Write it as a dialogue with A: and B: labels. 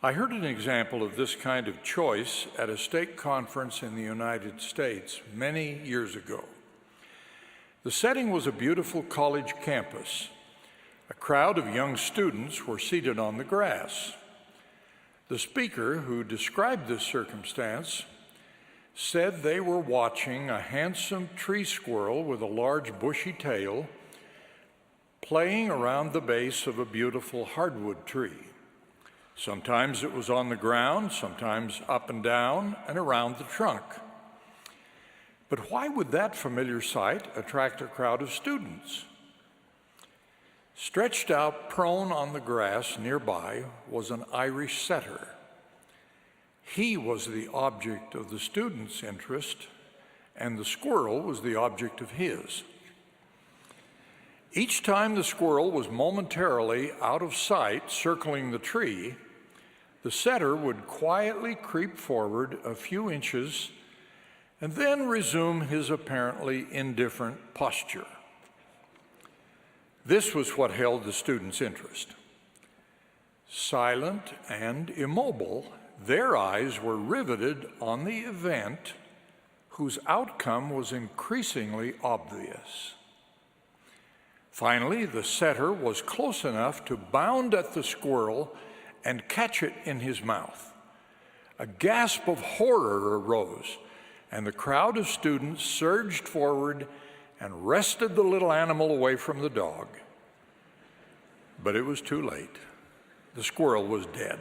A: I heard an example of this kind of choice at a stake conference in the United States many years ago. The setting was a beautiful college campus. A crowd of young students were seated on the grass. The speaker, who described this circumstance, said they were watching a handsome tree squirrel with a large bushy tail playing around the base of a beautiful hardwood tree. Sometimes it was on the ground, sometimes up and down and around the trunk. But why would that familiar sight attract a crowd of students? Stretched out prone on the grass nearby was an Irish setter. He was the object of the students' interest, and the squirrel was the object of his. Each time the squirrel was momentarily out of sight circling the tree, the setter would quietly creep forward a few inches and then resume his apparently indifferent posture. This was what held the students' interest. Silent and immobile, their eyes were riveted on the event whose outcome was increasingly obvious. Finally, the setter was close enough to bound at the squirrel and catch it in his mouth. A gasp of horror arose, and the crowd of students surged forward and wrested the little animal away from the dog. But it was too late. The squirrel was dead.